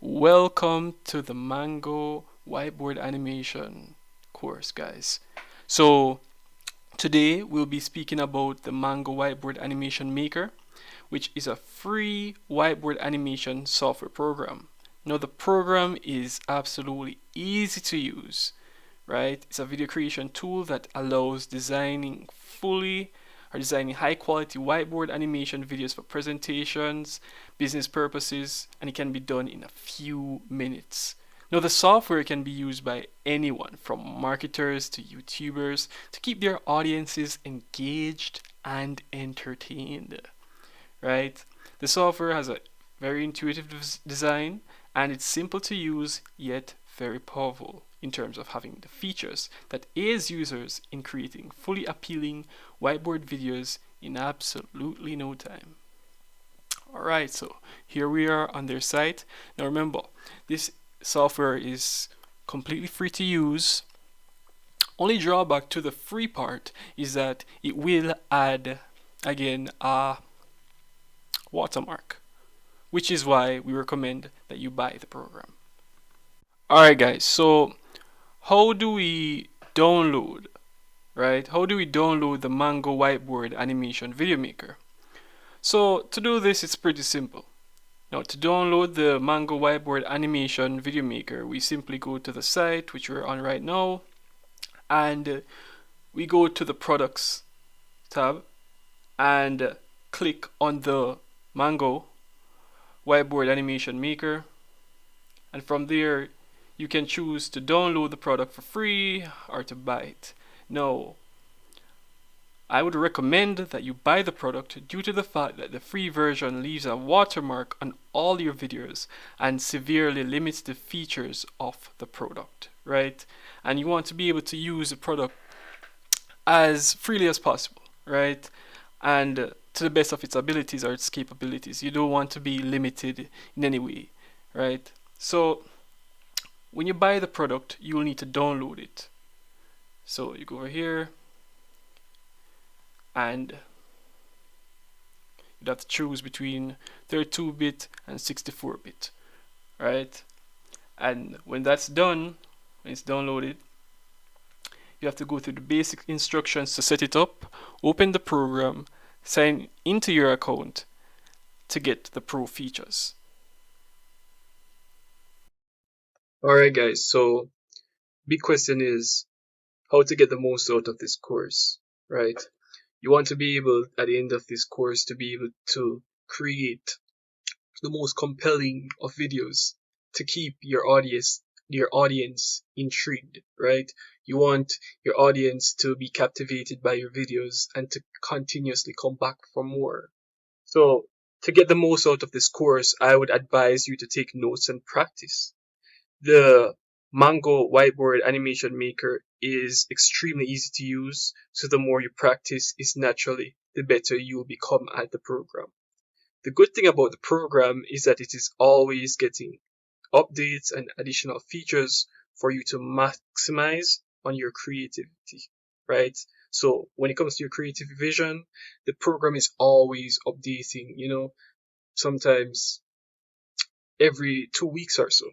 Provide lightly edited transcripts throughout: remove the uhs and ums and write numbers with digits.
Welcome to the Mango Whiteboard Animation course, guys. So today we'll be speaking about the Mango Whiteboard Animation Maker, which is a free whiteboard animation software program. Now the program is absolutely easy to use, right? It's a video creation tool that allows designing high quality whiteboard animation videos for presentations, business purposes, and it can be done in a few minutes. Now, the software can be used by anyone from marketers to YouTubers to keep their audiences engaged and entertained, right? The software has a very intuitive design and it's simple to use yet very powerful in terms of having the features that aids users in creating fully appealing whiteboard videos in absolutely no time. Alright, so here we are on their site. Now remember, this software is completely free to use. Only drawback to the free part is that it will add, again, a watermark, which is why we recommend that you buy the program. Alright guys, so how do we download, right? How do we download the Mango Whiteboard Animation Video Maker? So to do this, it's pretty simple. Now to download the Mango Whiteboard Animation Video Maker, we simply go to the site, which we're on right now, and we go to the Products tab and click on the Mango Whiteboard Animation Maker, and from there you can choose to download the product for free or to buy it. Now, I would recommend that you buy the product due to the fact that the free version leaves a watermark on all your videos and severely limits the features of the product, right? And you want to be able to use the product as freely as possible, right? And to the best of its abilities or its capabilities. You don't want to be limited in any way, right? So when you buy the product, you will need to download it. So you go over here and you'd have to choose between 32-bit and 64-bit, right? And when that's done, when it's downloaded, you have to go through the basic instructions to set it up, open the program, sign into your account to get the pro features. Alright guys, so big question is how to get the most out of this course, right? You want to be able at the end of this course to be able to create the most compelling of videos to keep your audience intrigued, right? You want your audience to be captivated by your videos and to continuously come back for more. So to get the most out of this course, I would advise you to take notes and practice. The Mango Whiteboard Animation Maker is extremely easy to use, so the more you practice is naturally the better you will become at the program. The good thing about the program is that it is always getting updates and additional features for you to maximize on your creativity, right? So when it comes to your creative vision, the program is always updating, sometimes every 2 weeks or so.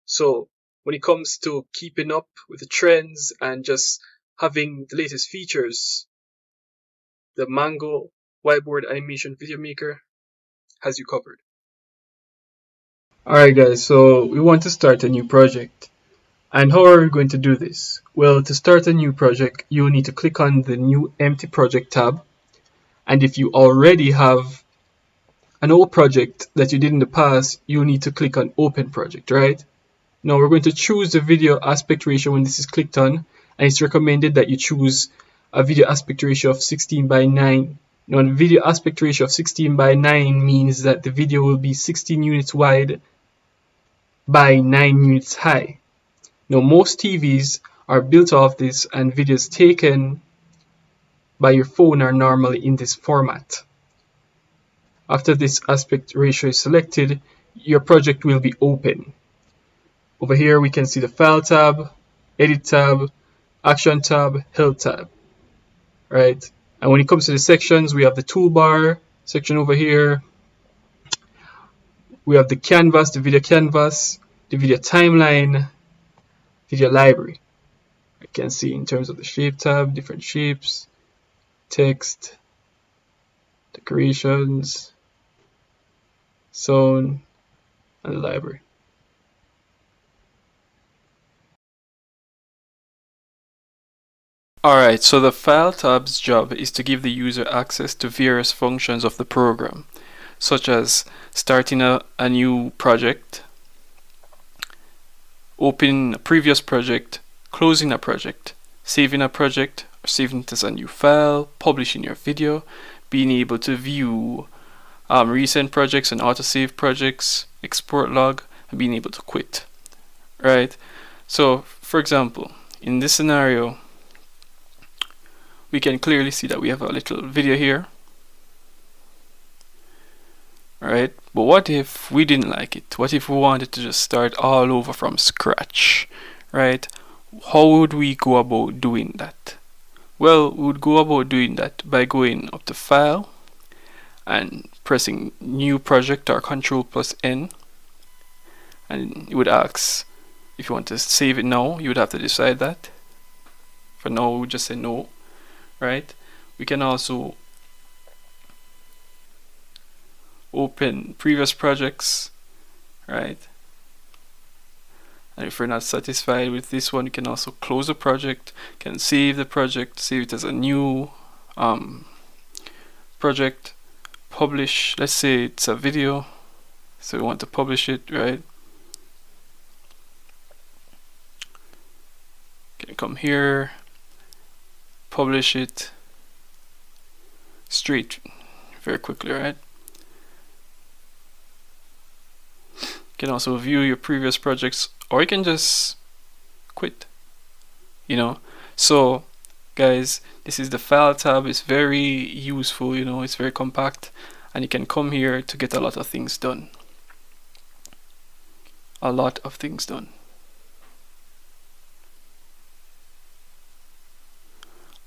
So when it comes to keeping up with the trends and just having the latest features, the Mango Whiteboard Animation Video Maker has you covered. Alright guys, so we want to start a new project. And how are we going to do this? Well, to start a new project, you need to click on the New Empty Project tab. And if you already have an old project that you did in the past, you need to click on Open Project, right? Now we're going to choose the video aspect ratio when this is clicked on, and it's recommended that you choose a video aspect ratio of 16:9. Now the video aspect ratio of 16:9 means that the video will be 16 units wide by 9 units high. Now most TVs are built off this, and videos taken by your phone are normally in this format. After this aspect ratio is selected, your project will be open. Over here we can see the File tab, Edit tab, Action tab, Help tab, right? And when it comes to the sections, we have the Toolbar section over here. We have the canvas, the video canvas, the video timeline, video library. I can see in terms of the shape tab, different shapes, text, decorations, sound, and the library. Alright, so the File tab's job is to give the user access to various functions of the program, such as starting a new project, opening a previous project, closing a project, saving a project, or saving it as a new file, publishing your video, being able to view recent projects and autosave projects, export log, and being able to quit. Right? So, for example, in this scenario, we can clearly see that we have a little video here. Right? But what if we didn't like it? What if we wanted to just start all over from scratch? Right? How would we go about doing that? Well, we would go about doing that by going up to File and pressing New Project or Ctrl+N, and it would ask if you want to save it now. You would have to decide that. For now, we would just say no. Right? We can also open previous projects, right? And if we're not satisfied with this one, you can also close the project, can save the project, save it as a new project, publish. Let's say it's a video, so we want to publish it, right? Can come here, publish it straight, very quickly, right? You can also view your previous projects, or you can just quit, So guys, this is the File tab. It's very useful, it's very compact, and you can come here to get a lot of things done.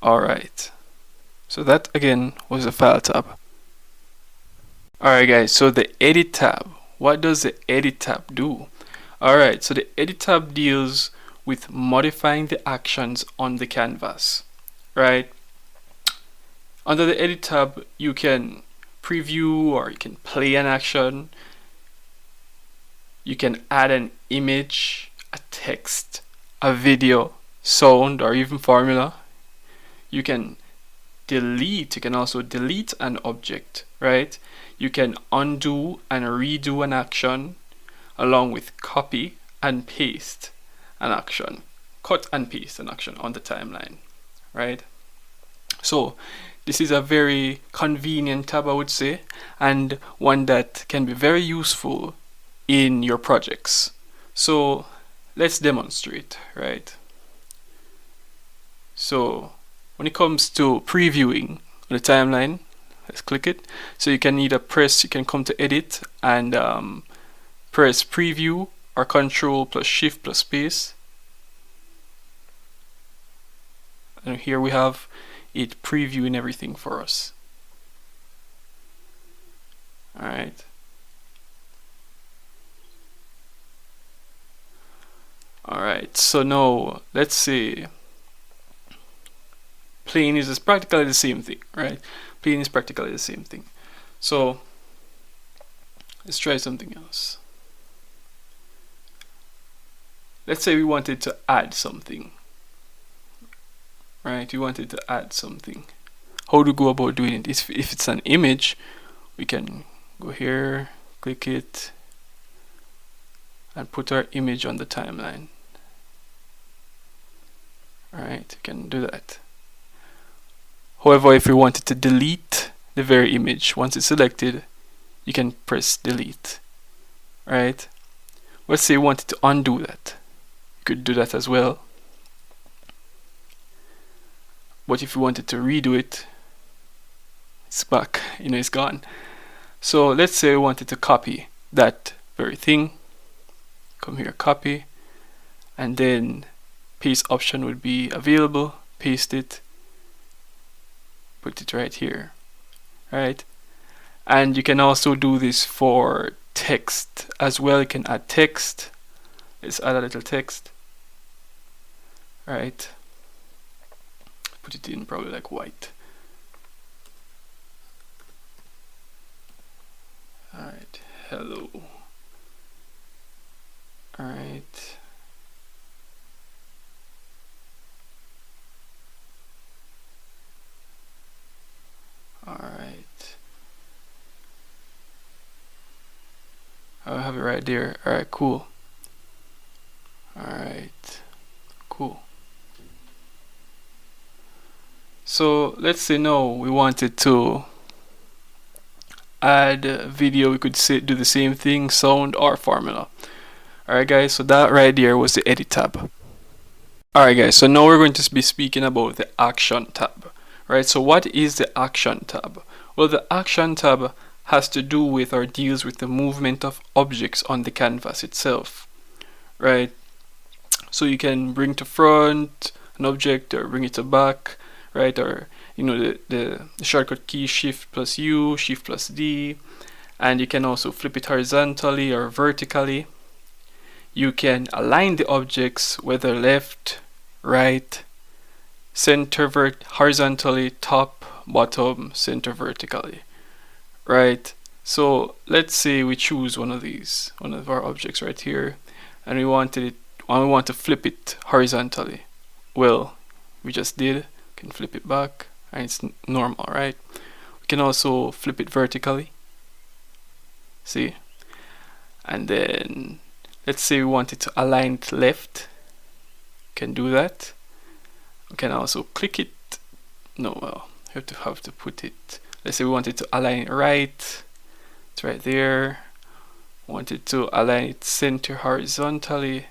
Alright, so that again was the File tab. Alright guys, so the Edit tab. What does the Edit tab do? Alright, so the Edit tab deals with modifying the actions on the canvas, right? Under the Edit tab, you can preview or you can play an action. You can add an image, a text, a video, sound, or even formula. You can also delete an object, right? You can undo and redo an action, along with copy and paste an action, cut and paste an action on the timeline, right? So this is a very convenient tab, I would say, and one that can be very useful in your projects. So let's demonstrate, right? So when it comes to previewing on the timeline, let's click it. So you can either you can come to Edit and press Preview or Ctrl+Shift+Space. And here we have it previewing everything for us. Alright. Alright, so now let's say playing is practically the same thing, right? Playing is practically the same thing. So let's try something else. Let's say we wanted to add something, right? We wanted to add something. How do we go about doing it? If it's an image, we can go here, click it, and put our image on the timeline. Alright, you can do that. However, if we wanted to delete the very image, once it's selected, you can press delete. Right? Let's say you wanted to undo that. You could do that as well. But if you wanted to redo it, it's back, it's gone. So let's say we wanted to copy that very thing. Come here, copy, and then paste option would be available. Paste it. Put it right here, right? And you can also do this for text as well. You can add text, Let's add a little text. Alright, put it in probably like white. Alright, hello. Alright. Alright. I have it right there. Alright, cool. Alright, cool. So let's say now we wanted to add video. We could do the same thing, sound or formula. Alright guys, so that right there was the edit tab. Alright guys, so now we're going to be speaking about the action tab. Right, so what is the action tab? Well, the action tab has to do with or deals with the movement of objects on the canvas itself. Right, so you can bring to front an object or bring it to back, right? Or you know, the shortcut key Shift plus U, Shift plus D, and you can also flip it horizontally or vertically. You can align the objects whether left, right, center horizontally, top, bottom, center vertically, right? So let's say we choose one of these, one of our objects right here, and we want to flip it horizontally. Well, we just did. Can flip it back and it's normal, right? We can also flip it vertically, see, and then let's say we want it to align to left, can do that. We can also click it. No, well, we have to put it. Let's say we want it to align right. It's right there. Want it to align it center horizontally.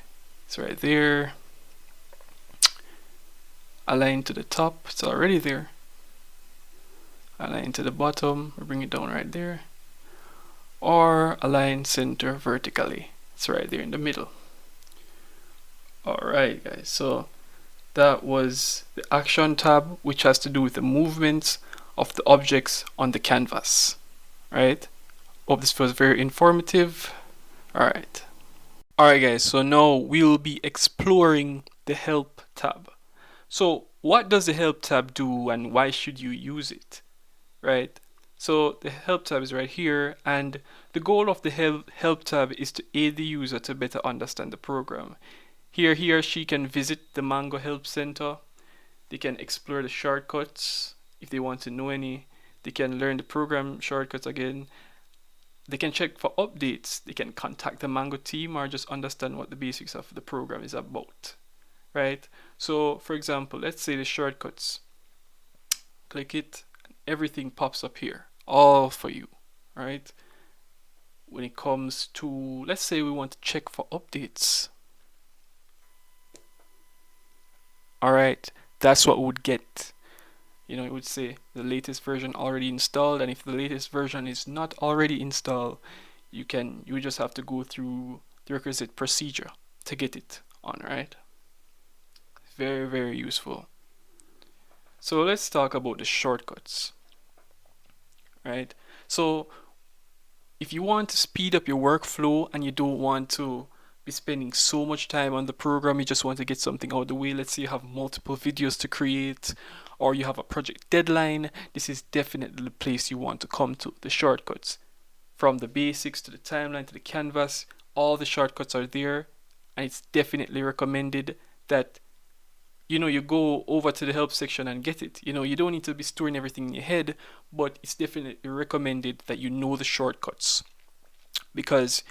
It's right there. Align to the top. It's already there. Align to the bottom. We bring it down right there. Or align center vertically. It's right there in the middle. Alright guys, so that was the action tab, which has to do with the movements of the objects on the canvas. Right? Hope this was very informative. Alright. Alright guys, so now we'll be exploring the help tab. So what does the help tab do and why should you use it? Right? So the help tab is right here, and the goal of the help tab is to aid the user to better understand the program. Here he or she can visit the Mango Help Center. They can explore the shortcuts if they want to know any. They can learn the program shortcuts again. They can check for updates. They can contact the Mango team or just understand what the basics of the program is about. Right? So for example, let's say the shortcuts. Click it and everything pops up here, all for you. Right? When it comes to, let's say we want to check for updates. Alright, that's what we would get. You know, it would say the latest version already installed, and if the latest version is not already installed, you just have to go through the requisite procedure to get it on, right? Very, very useful. So let's talk about the shortcuts. Right? So if you want to speed up your workflow and you don't want to be spending so much time on the program, you just want to get something out of the way. Let's say you have multiple videos to create, or you have a project deadline. This is definitely the place you want to come to, the shortcuts. From the basics to the timeline to the canvas, all the shortcuts are there, and it's definitely recommended that you go over to the help section and get it. You don't need to be storing everything in your head, but it's definitely recommended that you know the shortcuts. Because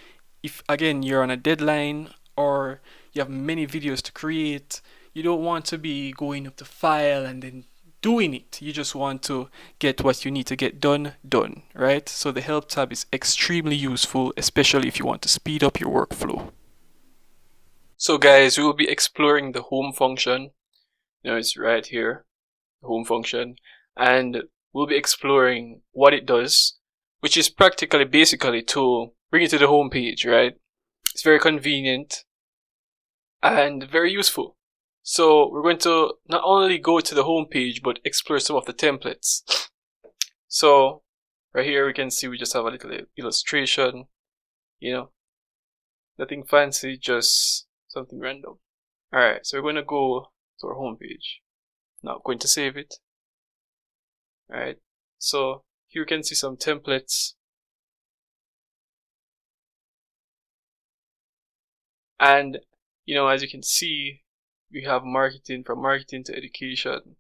if, again, you're on a deadline or you have many videos to create, you don't want to be going up to file and then doing it. You just want to get what you need to get done, right? So the help tab is extremely useful, especially if you want to speed up your workflow. So guys, we will be exploring the home function. It's right here, the home function, and we'll be exploring what it does, which is basically to bring it to the home page, right? It's very convenient and very useful. So we're going to not only go to the home page, but explore some of the templates. So right here we can see we just have a little illustration, nothing fancy, just something random. Alright, so we're going to go to our home page. Now, going to save it. Alright, so here you can see some templates. And, as you can see, we have marketing, from marketing to education.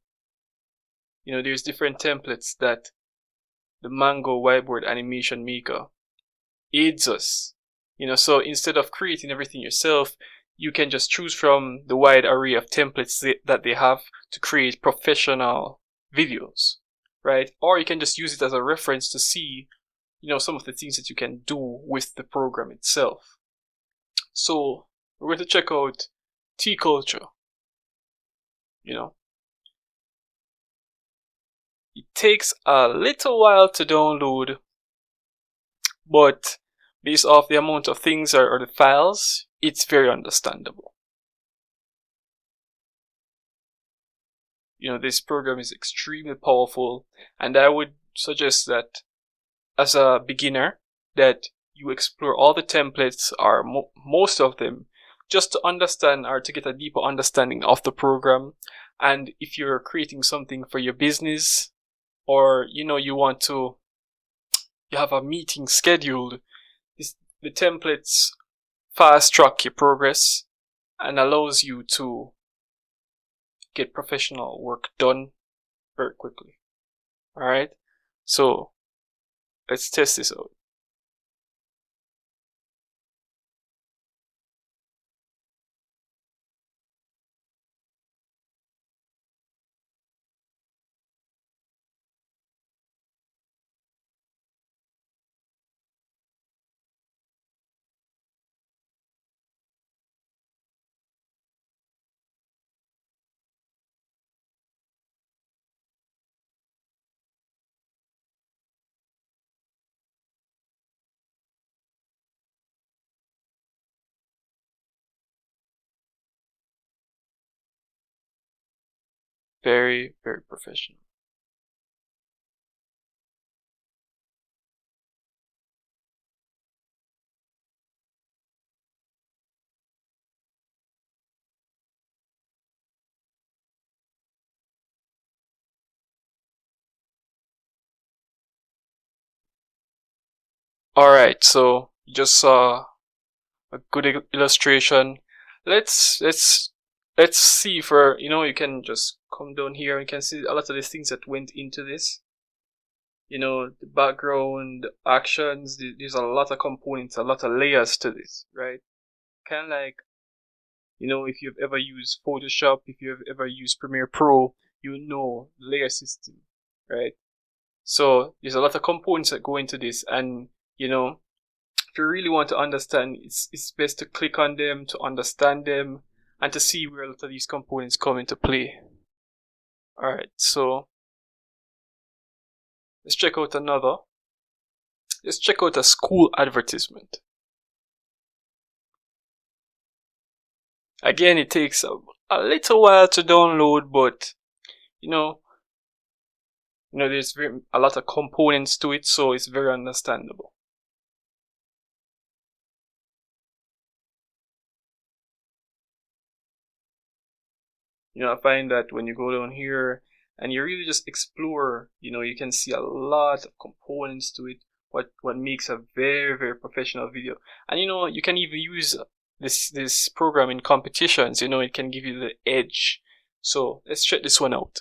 There's different templates that the Mango Whiteboard Animation Maker aids us. So instead of creating everything yourself, you can just choose from the wide array of templates that they have to create professional videos, right? Or you can just use it as a reference to see, some of the things that you can do with the program itself. So we're going to check out T Culture. It takes a little while to download, but based off the amount of things or the files, it's very understandable. This program is extremely powerful, and I would suggest that as a beginner that you explore all the templates or most of them just to understand or to get a deeper understanding of the program. And if you're creating something for your business, or you have a meeting scheduled, the templates fast track your progress and allows you to get professional work done very quickly. Alright, so let's test this out. Very, very professional. Alright, so you just saw a good illustration. Let's see for you can just come down here and you can see a lot of the things that went into this. The background, actions, there's a lot of components, a lot of layers to this, right? Kind of like, if you've ever used Photoshop, if you've ever used Premiere Pro, you know the layer system, right? So there's a lot of components that go into this, and if you really want to understand, it's best to click on them to understand them and to see where a lot of these components come into play. Alright, so let's check out another. Let's check out a school advertisement. Again, it takes a little while to download, but there's a lot of components to it, so it's very understandable. I find that when you go down here and you really just explore, you can see a lot of components to it, what makes a very, very professional video. And you can even use this program in competitions, it can give you the edge. So let's check this one out.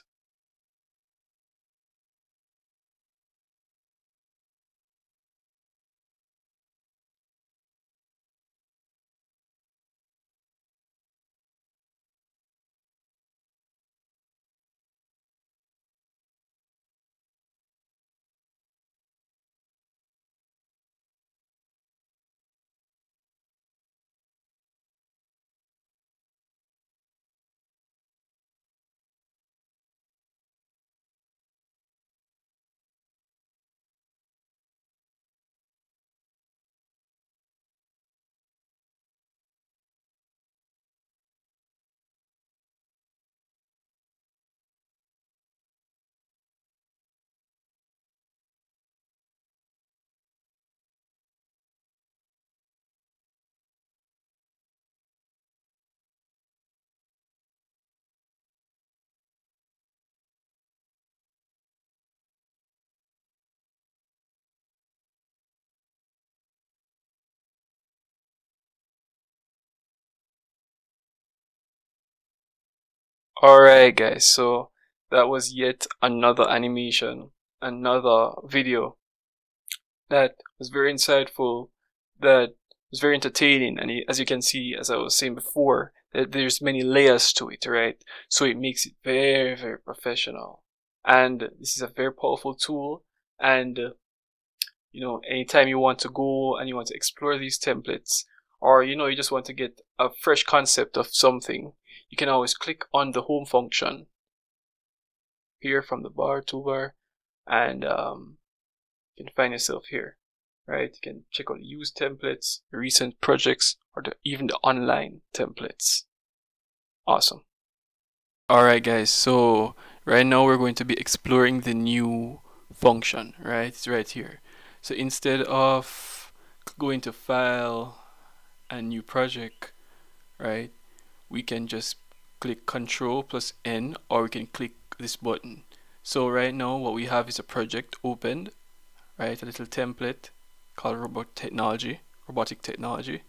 Alright guys, so that was yet another animation, another video that was very insightful, that was very entertaining, and as you can see, as I was saying before, that there's many layers to it, right? So it makes it very, very professional. And this is a very powerful tool, and anytime you want to go and you want to explore these templates, or you just want to get a fresh concept of something, you can always click on the home function here from the toolbar, and you can find yourself here, right? You can check out use templates, recent projects, or even the online templates. Awesome. Alright guys, so right now we're going to be exploring the new function, right? It's right here. So instead of going to file and new project, right, we can just click Control plus N, or we can click this button. So right now what we have is a project opened, right? A little template called robotic technology.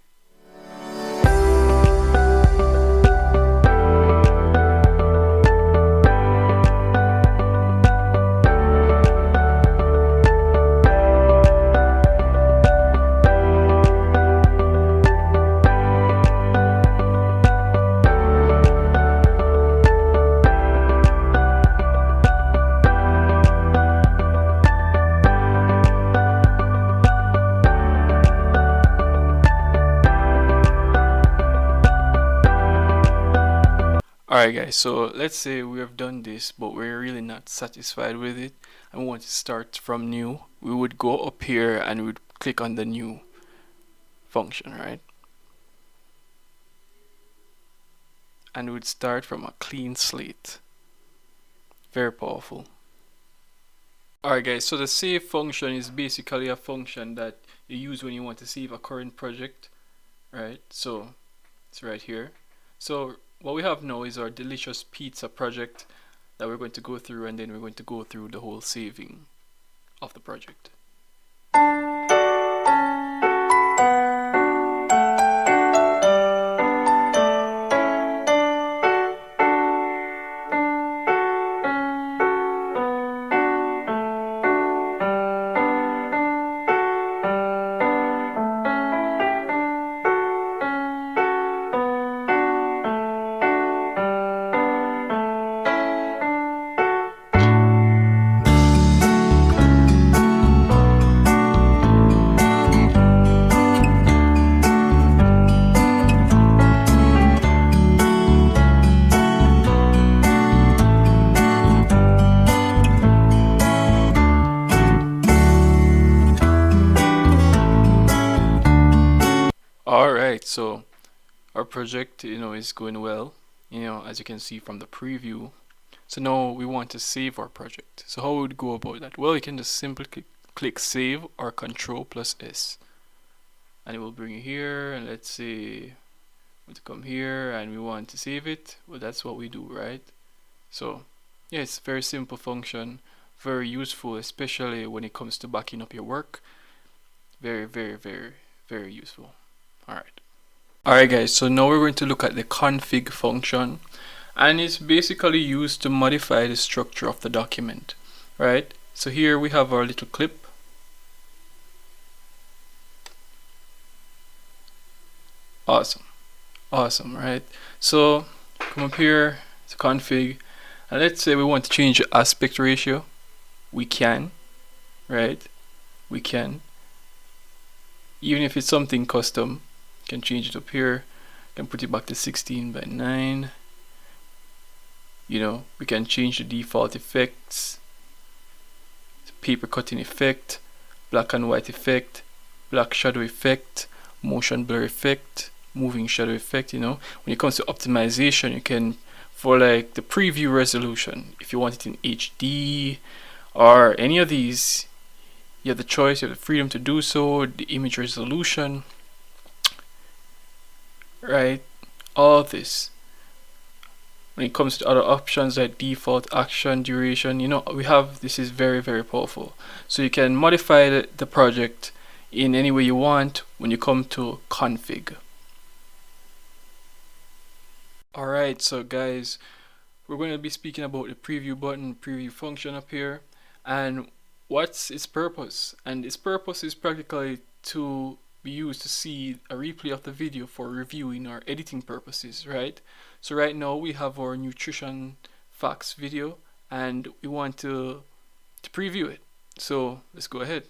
Alright guys, so let's say we have done this, but we're really not satisfied with it and we want to start from new. We would go up here and we would click on the new function, right? And we would start from a clean slate. Very powerful. Alright guys, so the save function is basically a function that you use when you want to save a current project, right? So it's right here. So what we have now is our delicious pizza project that we're going to go through, and then we're going to go through the whole saving of the project. Alright, so our project, is going well, as you can see from the preview. So now we want to save our project. So how would we go about that? Well, you can just simply click save or Control plus S. And it will bring you here, and let's say we want to come here and we want to save it. Well, that's what we do, right? So yeah, it's a very simple function, very useful, especially when it comes to backing up your work. Very, very, very, very useful. Alright guys, so now we're going to look at the config function, and it's basically used to modify the structure of the document, right? So here we have our little clip. Awesome, right? So come up here to config, and let's say we want to change the aspect ratio. We can, right? We can, even if it's something custom. Can change it up here, can put it back to 16:9. We can change the default effects, paper cutting effect, black and white effect, black shadow effect, motion blur effect, moving shadow effect. When it comes to optimization, you can, for like the preview resolution, if you want it in HD or any of these, you have the choice, you have the freedom to do so. The image resolution, right? All of this. When it comes to other options like default action duration, we have, this is very, very powerful. So you can modify the project in any way you want when you come to config. Alright, so guys, we're going to be speaking about the preview button, preview function up here, and what's its purpose. And its purpose is practically to be used to see a replay of the video for reviewing or editing purposes, right? So right now we have our nutrition facts video and we want to preview it. So let's go ahead.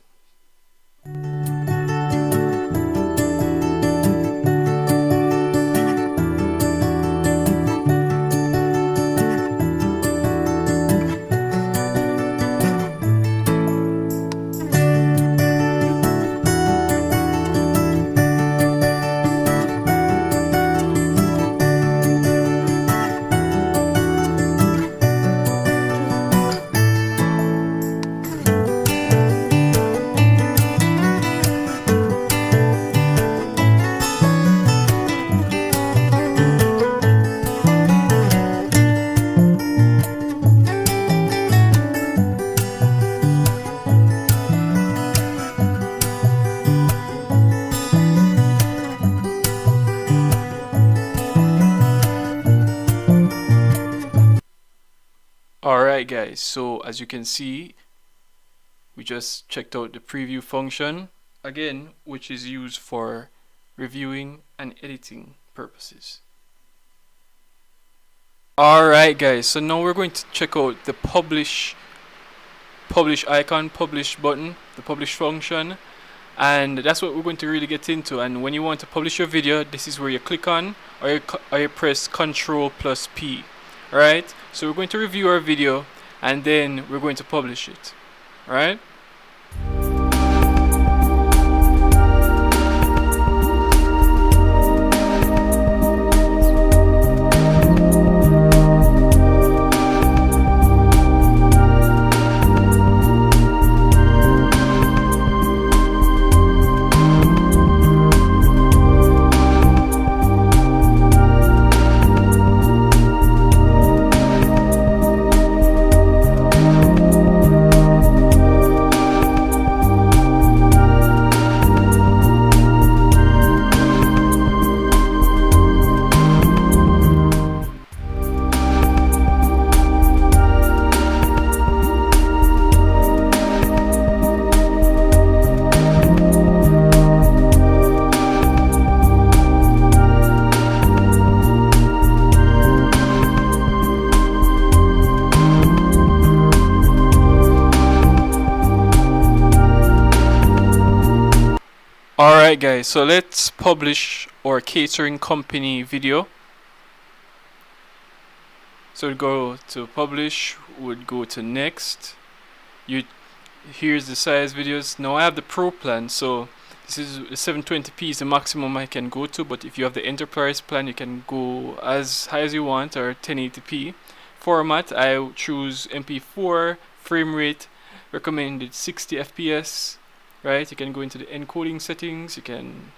Alright guys, so as you can see, we just checked out the preview function again, which is used for reviewing and editing purposes. Alright guys, so now we're going to check out the publish icon, publish button, the publish function, and that's what we're going to really get into. And when you want to publish your video, this is where you click on, or you press Ctrl plus P. Alright, so we're going to review our video and then we're going to publish it. Alright? Alright guys, so let's publish our catering company video. So we'd go to publish, would go to next. Here's the size videos. Now I have the pro plan, so this is 720p is the maximum I can go to, but if you have the enterprise plan you can go as high as you want, or 1080p. Format, I choose MP4, frame rate, recommended 60 FPS. Right, you can go into the encoding settings, you can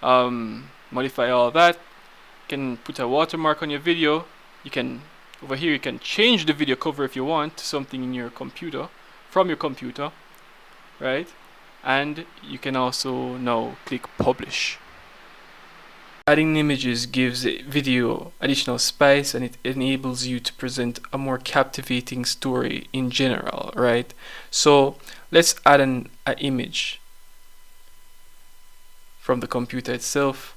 modify all that, you can put a watermark on your video, you can, over here you can change the video cover if you want to something in your computer, from your computer, right, and you can also now click publish. Adding images gives the video additional spice and it enables you to present a more captivating story in general, right? So let's add an image from the computer itself,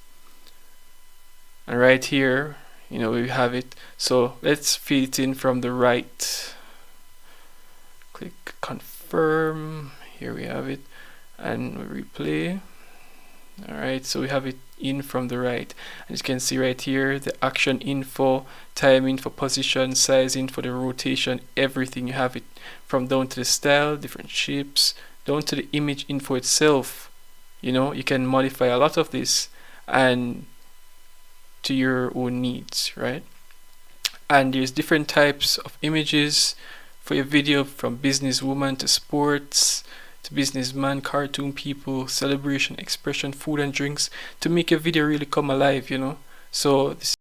and right here, we have it. So let's feed it in from the right. Click confirm. Here we have it, and we replay. Alright, so we have it in from the right, and you can see right here the action info, time info, position, size info, the rotation, everything. You have it from down to the style, different shapes, down to the image info itself. You can modify a lot of this and to your own needs, right? And there's different types of images for your video, from businesswoman to sports to businessman, cartoon people, celebration, expression, food and drinks, to make your video really come alive, So this